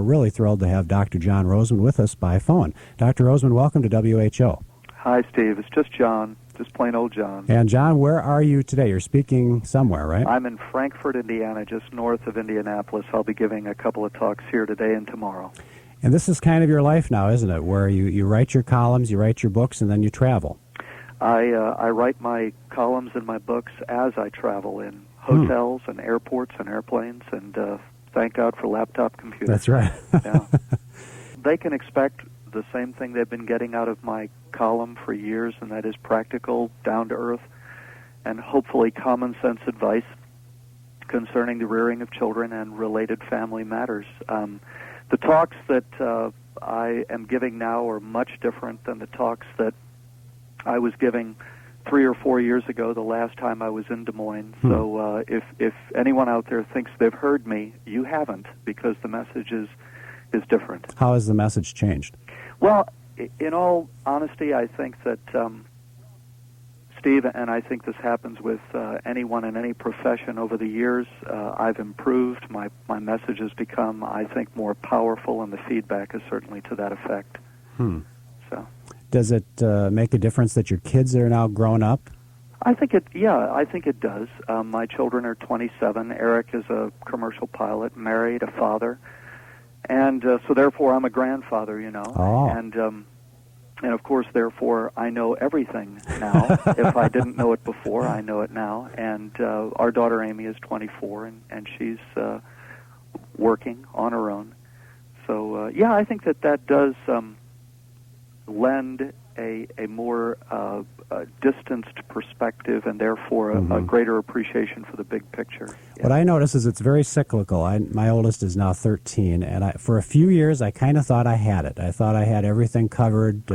really thrilled to have Dr. John Rosemond with us by phone. Dr. Rosemond, welcome to WHO. Hi, Steve. It's just John, just plain old John. And John, where are you today? You're speaking somewhere, right? I'm in Frankfort, Indiana, just north of Indianapolis. I'll be giving a couple of talks here today and tomorrow. And this is kind of your life now, isn't it, where you write your columns, you write your books, and then you travel? I write my columns and my books as I travel in hotels and airports and airplanes, and thank God for laptop computers. That's right. Yeah. They can expect the same thing they've been getting out of my column for years, and that is practical, down-to-earth, and hopefully common-sense advice concerning the rearing of children and related family matters. The talks that I am giving now are much different than the talks that I was giving 3 or 4 years ago, the last time I was in Des Moines. So if anyone out there thinks they've heard me, you haven't, because the message is different. How has the message changed? Well, in all honesty, I think that, Steve, and I think this happens with anyone in any profession over the years, I've improved. My message has become, I think, more powerful, and the feedback is certainly to that effect. So, does it make a difference that your kids are now grown up? I think it does. My children are 27. Eric is a commercial pilot, married, a father. And so therefore I'm a grandfather, Oh. And of course, therefore, I know everything now. If I didn't know it before, I know it now. And our daughter Amy is 24, and she's working on her own. So, I think that does lend a more distanced perspective, and therefore a greater appreciation for the big picture. Yeah. What I notice is it's very cyclical. My oldest is now 13, and for a few years I kind of thought I had it. I thought I had everything covered,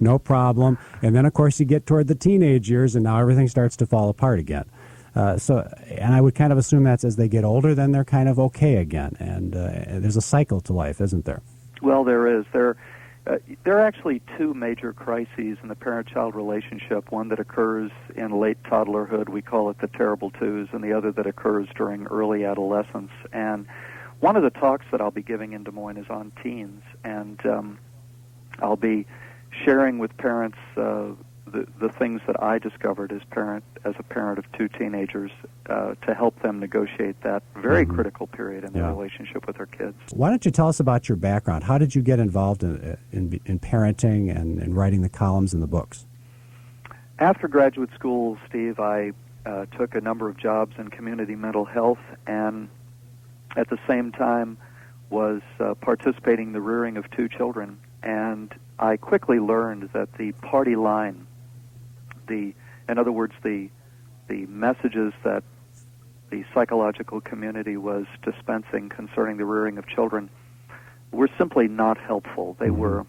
no problem. And then, of course, you get toward the teenage years, and now everything starts to fall apart again. And I would kind of assume that's as they get older, then they're kind of okay again. And there's a cycle to life, isn't there? Well, there is. There are actually two major crises in the parent-child relationship, one that occurs in late toddlerhood, we call it the terrible twos, and the other that occurs during early adolescence. And one of the talks that I'll be giving in Des Moines is on teens, and I'll be sharing with parents the things that I discovered as a parent of two teenagers to help them negotiate that very critical period in their relationship with their kids. Why don't you tell us about your background? How did you get involved in parenting and in writing the columns and the books? After graduate school, Steve, I took a number of jobs in community mental health, and at the same time was participating in the rearing of two children. And I quickly learned that the party line, in other words, the messages that the psychological community was dispensing concerning the rearing of children were simply not helpful. They were,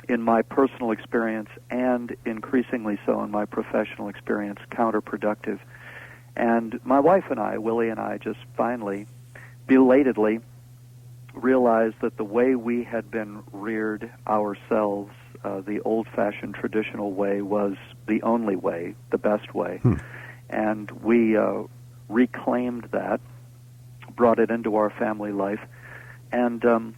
in my personal experience and increasingly so in my professional experience, counterproductive. And my wife and I, Willie and I, just finally, belatedly, realized that the way we had been reared ourselves, the old-fashioned traditional way, was the only way, the best way. And we reclaimed that, brought it into our family life, and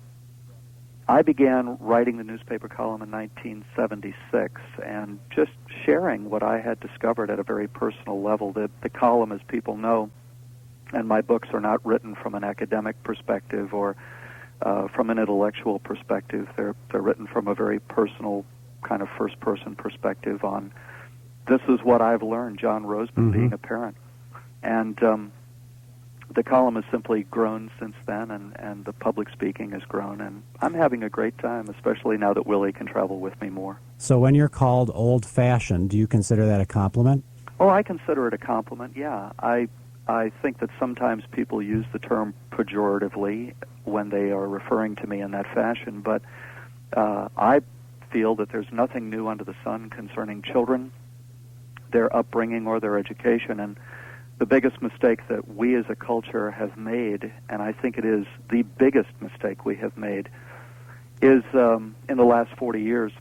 I began writing the newspaper column in 1976 and just sharing what I had discovered at a very personal level. The column, as people know, and my books are not written from an academic perspective or from an intellectual perspective. They're written from a very personal, kind of first-person perspective on this is what I've learned, John Rosemond, being a parent. And the column has simply grown since then, and the public speaking has grown, and I'm having a great time, especially now that Willie can travel with me more. So when you're called old-fashioned, do you consider that a compliment? Oh, I consider it a compliment, yeah. I think that sometimes people use the term pejoratively when they are referring to me in that fashion, but I feel that there's nothing new under the sun concerning children, their upbringing, or their education. And the biggest mistake that we as a culture have made, and I think it is the biggest mistake we have made, is in the last 40 years,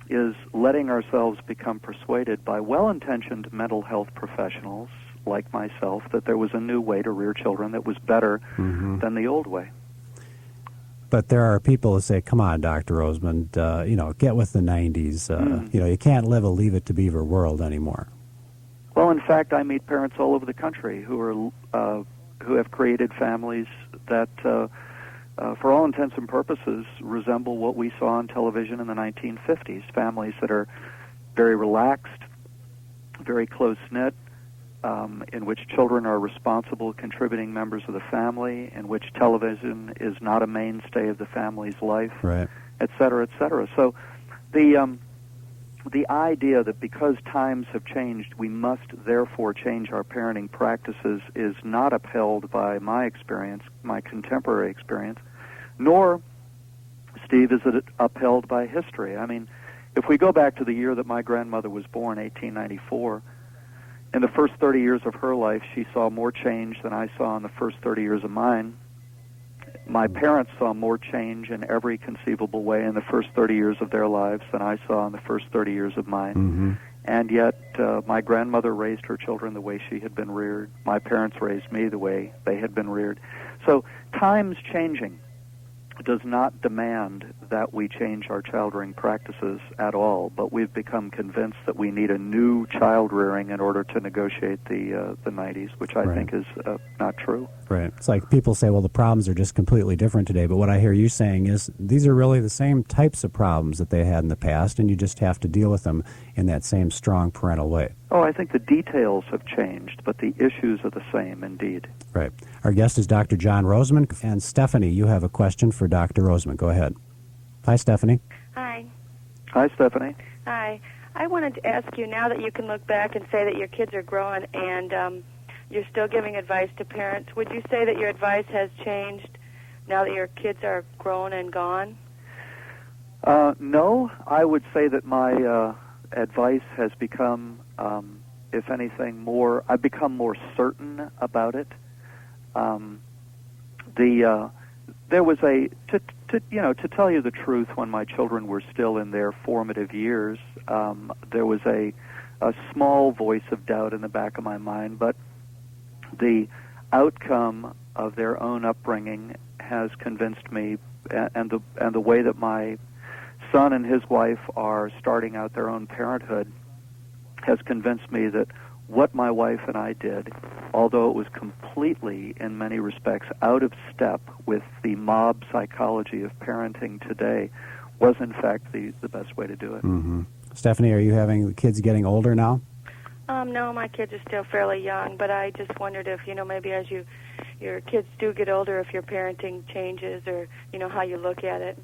is letting ourselves become persuaded by well-intentioned mental health professionals like myself that there was a new way to rear children that was better than the old way. But there are people who say, come on, Dr. Rosemond, get with the 90s. You can't live a Leave It to Beaver world anymore. Well, in fact, I meet parents all over the country who have created families that, for all intents and purposes, resemble what we saw on television in the 1950s. Families that are very relaxed, very close-knit, in which children are responsible, contributing members of the family, in which television is not a mainstay of the family's life, right, et cetera, et cetera. So the idea that because times have changed, we must therefore change our parenting practices is not upheld by my experience, my contemporary experience, nor, Steve, is it upheld by history. I mean, if we go back to the year that my grandmother was born, 1894, in the first 30 years of her life, she saw more change than I saw in the first 30 years of mine. My parents saw more change in every conceivable way in the first 30 years of their lives than I saw in the first 30 years of mine. Mm-hmm. And yet, my grandmother raised her children the way she had been reared. My parents raised me the way they had been reared. So times changing does not demand that we change our child-rearing practices at all, but we've become convinced that we need a new child-rearing in order to negotiate the 90s, which I think is not true. Right. It's like people say, well, the problems are just completely different today, but what I hear you saying is these are really the same types of problems that they had in the past, and you just have to deal with them in that same strong parental way. Oh, I think the details have changed, but the issues are the same, indeed. Right. Our guest is Dr. John Rosemond. And Stephanie, you have a question for Dr. Rosemond. Go ahead. Hi, Stephanie. Hi. Hi, Stephanie. Hi. I wanted to ask you, now that you can look back and say that your kids are growing and you're still giving advice to parents, would you say that your advice has changed now that your kids are grown and gone? No, I would say that my advice has become, if anything, I've become more certain about it. There was to tell you the truth, when my children were still in their formative years, there was a small voice of doubt in the back of my mind, but the outcome of their own upbringing has convinced me, and the way that my son and his wife are starting out their own parenthood has convinced me that what my wife and I did, although it was completely, in many respects, out of step with the mob psychology of parenting today, was in fact the best way to do it. Mm-hmm. Stephanie, are you having the kids getting older now? No, my kids are still fairly young, but I just wondered if, maybe as your kids do get older, if your parenting changes or, how you look at it.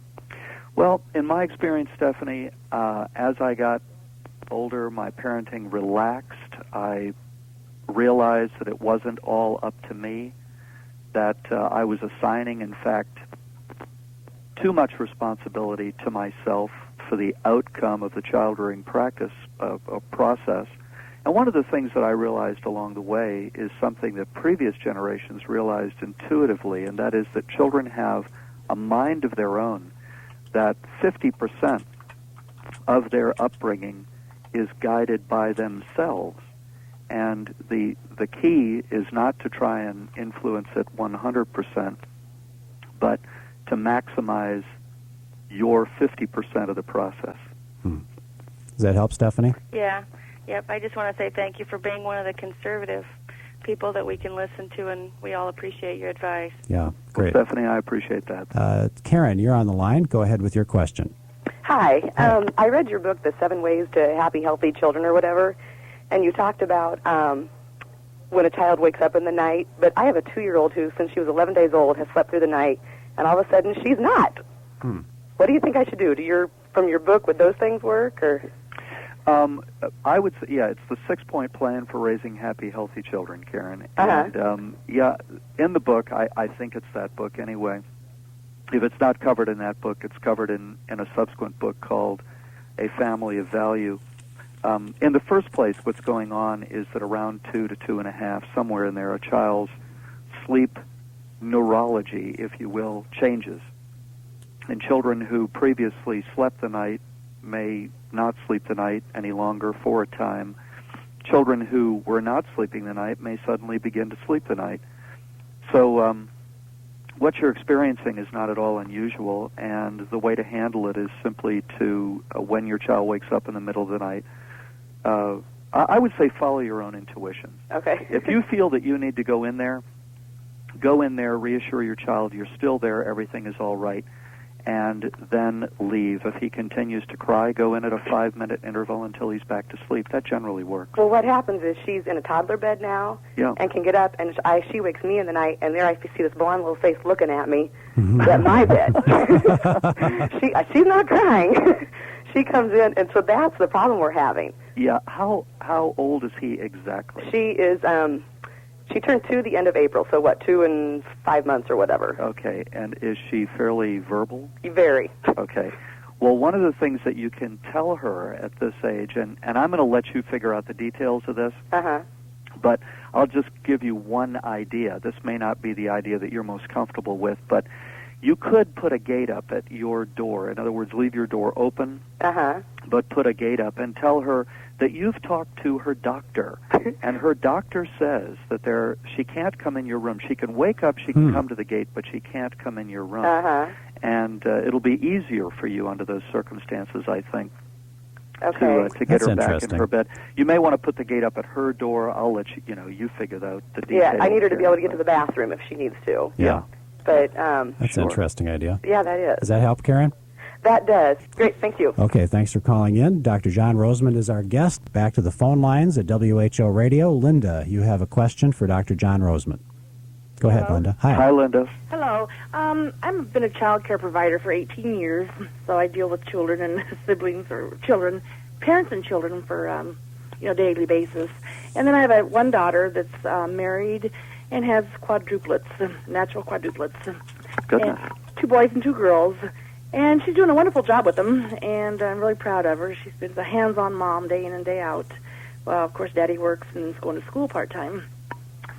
Well, in my experience, Stephanie, as I got older, my parenting relaxed. I realized that it wasn't all up to me, that I was assigning, in fact, too much responsibility to myself for the outcome of the child-rearing practice process. And one of the things that I realized along the way is something that previous generations realized intuitively, and that is that children have a mind of their own, that 50% of their upbringing is guided by themselves. And the key is not to try and influence it 100%, but to maximize your 50% of the process. Does that help, Stephanie? Yeah. Yep. I just want to say thank you for being one of the conservative people that we can listen to, and we all appreciate your advice. Yeah, great. Well, Stephanie, I appreciate that. Karen, you're on the line. Go ahead with your question. Hi. I read your book, The 7 Ways to Happy, Healthy Children, or whatever, and you talked about when a child wakes up in the night. But I have a 2-year-old who, since she was 11 days old, has slept through the night, and all of a sudden she's not. What do you think I should do? From your book, would those things work? Or I would say, it's the 6-point plan for raising happy, healthy children, Karen. Uh-huh. And, in the book, I think it's that book anyway. If it's not covered in that book, it's covered in a subsequent book called A Family of Value. In the first place, what's going on is that around 2 to 2.5, somewhere in there, a child's sleep neurology, if you will, changes. And children who previously slept the night may not sleep the night any longer for a time. Children who were not sleeping the night may suddenly begin to sleep the night. So what you're experiencing is not at all unusual, and the way to handle it is simply to, when your child wakes up in the middle of the night, I would say follow your own intuition. Okay. If you feel that you need to go in there, reassure your child you're still there, everything is all right, and then leave. If he continues to cry, go in at a 5-minute interval until he's back to sleep. That generally works. Well, what happens is she's in a toddler bed now and can get up, and she wakes me in the night, and there I see this blonde little face looking at me at my bed. She's not crying. She comes in, and so that's the problem we're having. Yeah. How old is he exactly? She is, she turned 2 the end of April, so 2 and 5 months or whatever. Okay, and is she fairly verbal? Very. Okay. Well, one of the things that you can tell her at this age, and I'm going to let you figure out the details of this, but I'll just give you one idea. This may not be the idea that you're most comfortable with, but you could put a gate up at your door. In other words, leave your door open, but put a gate up, and tell her that you've talked to her doctor, and her doctor says that she can't come in your room. She can wake up, she can come to the gate, but she can't come in your room. And it'll be easier for you under those circumstances, I think, to get her back in her bed. You may want to put the gate up at her door. I'll let you figure out the details. Yeah, I need her to be able to get to the bathroom if she needs to. Yeah. But that's an interesting idea. Yeah, that is. Does that help, Karen? That does. Great, thank you. Okay, thanks for calling in. Dr. John Rosemond is our guest. Back to the phone lines at WHO Radio. Linda, you have a question for Dr. John Rosemond. Go ahead, Linda. Hi. Hi, Linda. Hello. I've been a child care provider for 18 years, so I deal with children and siblings or children, parents and children for daily basis. And then I have one daughter that's married and has quadruplets, natural quadruplets. Goodness. And 2 boys and 2 girls. And she's doing a wonderful job with them, and I'm really proud of her. She's been a hands-on mom day in and day out. Well, of course, Daddy works and is going to school part-time.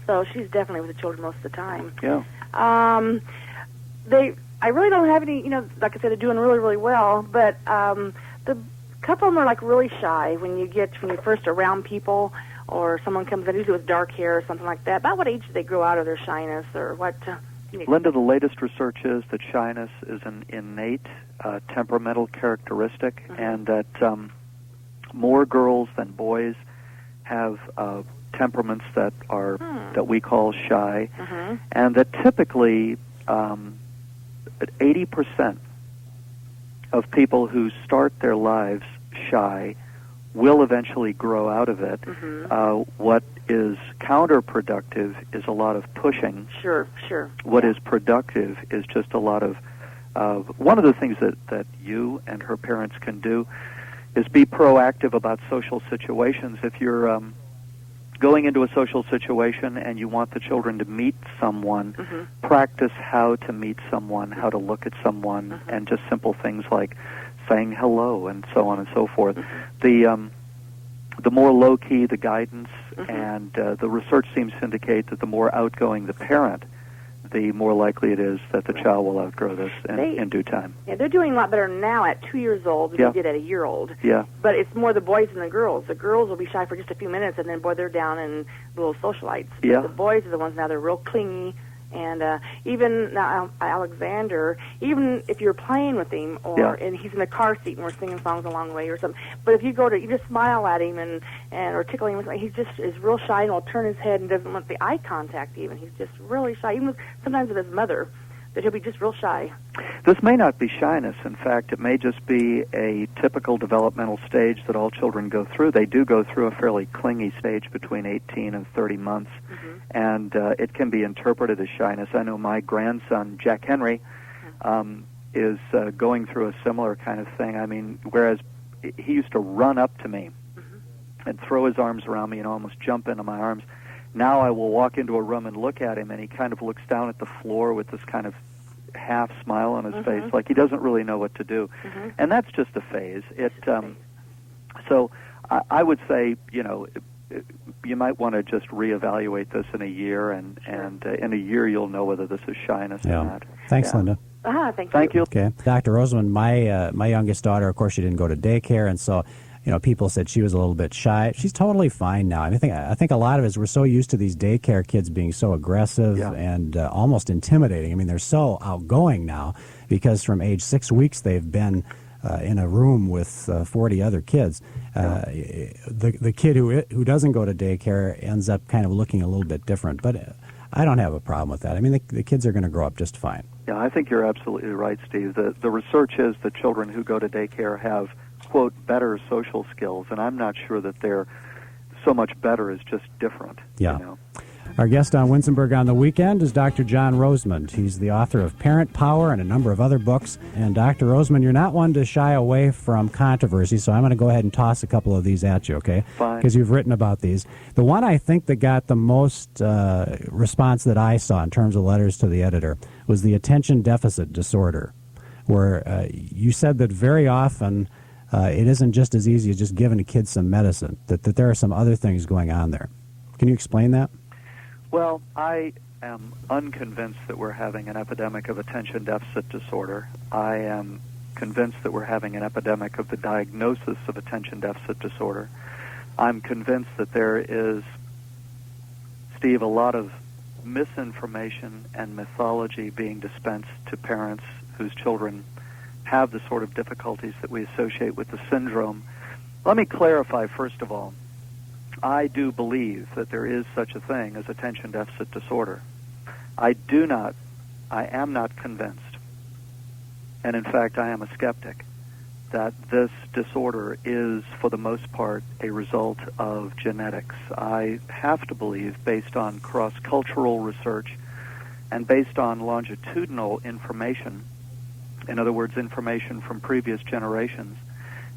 So she's definitely with the children most of the time. Yeah. I really don't have any, like I said, they're doing really, really well, but the couple of them are like really shy when you're first around people or someone comes in, usually with dark hair or something like that. About what age do they grow out of their shyness or what? Linda, the latest research is that shyness is an innate temperamental characteristic, and that more girls than boys have temperaments that are that we call shy, and that typically 80% of people who start their lives shy will eventually grow out of it. What is counterproductive is a lot of pushing. Sure. What is productive is just a lot of one of the things that you and her parents can do is be proactive about social situations. If you're going into a social situation and you want the children to meet someone, practice how to meet someone, how to look at someone, and just simple things like saying hello and so on and so forth. The more low-key the guidance, and the research seems to indicate that the more outgoing the parent, the more likely it is that the child will outgrow this in due time. Yeah, they're doing a lot better now at 2 years old than they did at a year old. Yeah. But it's more the boys than the girls. The girls will be shy for just a few minutes, and then, boy, they're down and little socialites. Yeah. But the boys are the ones now, they're real clingy. And even now, Alexander, even if you're playing with him, and he's in the car seat and we're singing songs along the way or something, but if you just smile at him and or tickle him, he just is real shy and will turn his head and doesn't want the eye contact even. He's just really shy, even sometimes with his mother, that he'll be just real shy. This may not be shyness. In fact, it may just be a typical developmental stage that all children go through. They do go through a fairly clingy stage between 18 and 30 months, and it can be interpreted as shyness. I know my grandson, Jack Henry, is going through a similar kind of thing. I mean, whereas he used to run up to me and throw his arms around me and almost jump into my arms, now I will walk into a room and look at him, and he kind of looks down at the floor with this kind of half smile on his face, like he doesn't really know what to do. And that's just a phase. So I would say, you might want to just reevaluate this in a year, and in a year you'll know whether this is shyness or not. Thanks, Linda. Thank you. Okay. Dr. Rosemond, my youngest daughter, of course, she didn't go to daycare, and so people said she was a little bit shy. She's totally fine now. I think a lot of it is we're so used to these daycare kids being so aggressive and almost intimidating. I mean, they're so outgoing now because from age 6 weeks they've been in a room with 40 other kids. The kid who doesn't go to daycare ends up kind of looking a little bit different. But I don't have a problem with that. I mean, the kids are going to grow up just fine. Yeah, I think you're absolutely right, Steve. The research is that children who go to daycare have, quote, better social skills, and I'm not sure that they're so much better as just different. Yeah. Our guest on Winsenberg on the Weekend is Dr. John Rosemond. He's the author of Parent Power and a number of other books. And Dr. Rosemond, you're not one to shy away from controversy, so I'm going to go ahead and toss a couple of these at you, okay? Fine. Because you've written about these. The one I think that got the most response that I saw in terms of letters to the editor was the attention deficit disorder, where you said that very often it isn't just as easy as just giving a kid some medicine, that there are some other things going on there. Can you explain that? Well, I am unconvinced that we're having an epidemic of attention deficit disorder. I am convinced that we're having an epidemic of the diagnosis of attention deficit disorder. I'm convinced that there is, Steve, a lot of misinformation and mythology being dispensed to parents whose children have the sort of difficulties that we associate with the syndrome. Let me clarify, first of all, I do believe that there is such a thing as attention deficit disorder. I am not convinced, and in fact I am a skeptic, that this disorder is, for the most part, a result of genetics. I have to believe, based on cross-cultural research and based on longitudinal information, in other words, information from previous generations,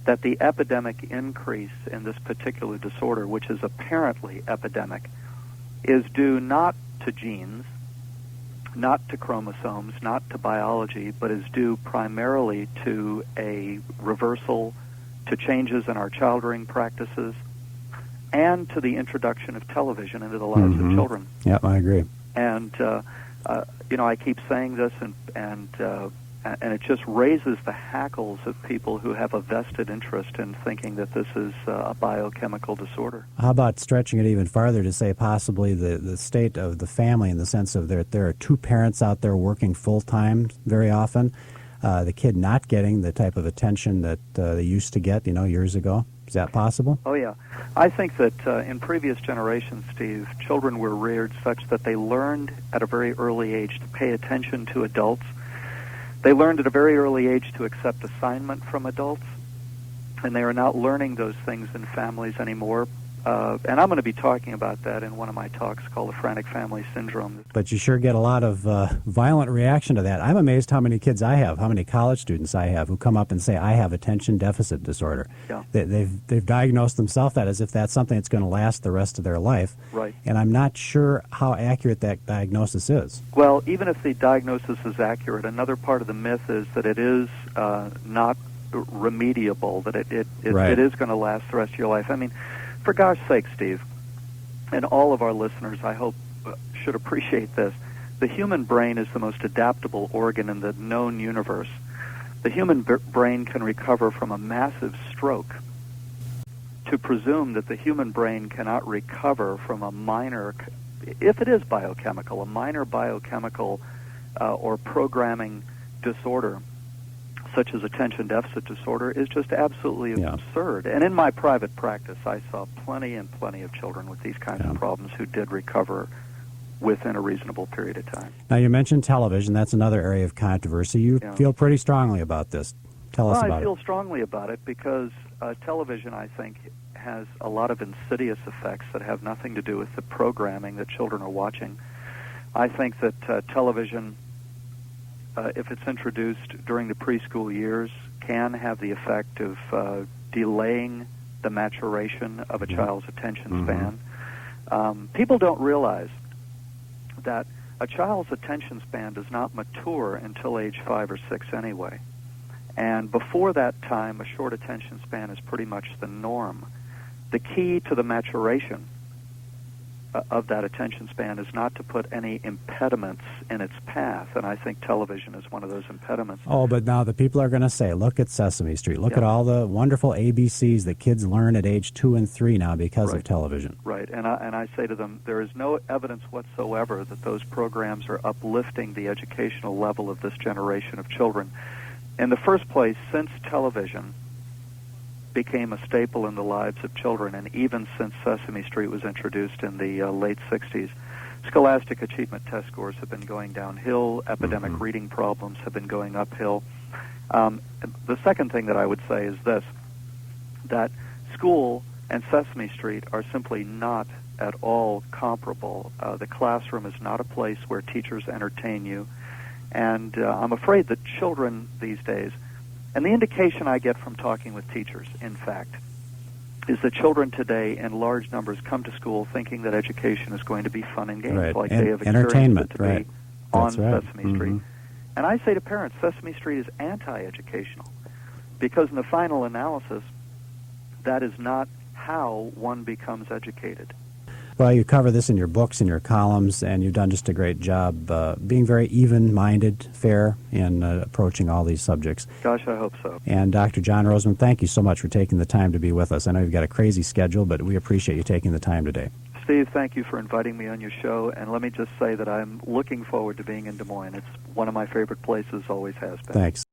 that the epidemic increase in this particular disorder, which is apparently epidemic, is due not to genes, not to chromosomes, not to biology, but is due primarily to a reversal, to changes in our child-rearing practices, and to the introduction of television into the lives of children. Yeah, I agree. And, I keep saying this, and it just raises the hackles of people who have a vested interest in thinking that this is a biochemical disorder. How about stretching it even farther to say possibly the state of the family, in the sense of there are two parents out there working full-time very often, the kid not getting the type of attention that they used to get, years ago? Is that possible? Oh, yeah. I think that in previous generations, Steve, children were reared such that they learned at a very early age to pay attention to adults. They learned at a very early age to accept assignment from adults, and they are not learning those things in families anymore. And I'm going to be talking about that in one of my talks called the Frantic Family Syndrome. But you sure get a lot of violent reaction to that. I'm amazed how many kids I have, how many college students I have who come up and say, I have attention deficit disorder. Yeah. They've diagnosed themselves that as if that's something that's going to last the rest of their life. Right. And I'm not sure how accurate that diagnosis is. Well, even if the diagnosis is accurate, another part of the myth is that it is not remediable, that it is going to last the rest of your life. I mean, for gosh sake, Steve, and all of our listeners, I hope, should appreciate this. The human brain is the most adaptable organ in the known universe. The human brain can recover from a massive stroke. To presume that the human brain cannot recover from a minor, if it is biochemical, a minor biochemical or programming disorder, such as attention deficit disorder, is just absolutely absurd. And in my private practice, I saw plenty and plenty of children with these kinds of problems who did recover within a reasonable period of time. Now, you mentioned television. That's another area of controversy. You feel pretty strongly about this. Tell us about it. I feel strongly about it because television, I think, has a lot of insidious effects that have nothing to do with the programming that children are watching. I think that television, if it's introduced during the preschool years, can have the effect of delaying the maturation of a child's attention span. People don't realize that a child's attention span does not mature until age 5 or 6 anyway. And before that time, a short attention span is pretty much the norm. The key to the maturation of that attention span is not to put any impediments in its path, and I think television is one of those impediments. Oh, but now the people are going to say, look at Sesame Street. Look at all the wonderful ABCs that kids learn at age 2 and 3 now because of television. Right, and I say to them, there is no evidence whatsoever that those programs are uplifting the educational level of this generation of children. In the first place, since television became a staple in the lives of children, and even since Sesame Street was introduced in the late 60s, scholastic achievement test scores have been going downhill, epidemic reading problems have been going uphill. The second thing that I would say is this, that school and Sesame Street are simply not at all comparable. The classroom is not a place where teachers entertain you, and I'm afraid that children these days, and the indication I get from talking with teachers, in fact, is that children today in large numbers come to school thinking that education is going to be fun and games, like they have experienced it to be on Sesame Street. And I say to parents, Sesame Street is anti-educational, because in the final analysis, that is not how one becomes educated. Well, you cover this in your books and your columns, and you've done just a great job being very even-minded, fair in approaching all these subjects. Gosh, I hope so. And Dr. John Rosemond, thank you so much for taking the time to be with us. I know you've got a crazy schedule, but we appreciate you taking the time today. Steve, thank you for inviting me on your show, and let me just say that I'm looking forward to being in Des Moines. It's one of my favorite places, always has been. Thanks.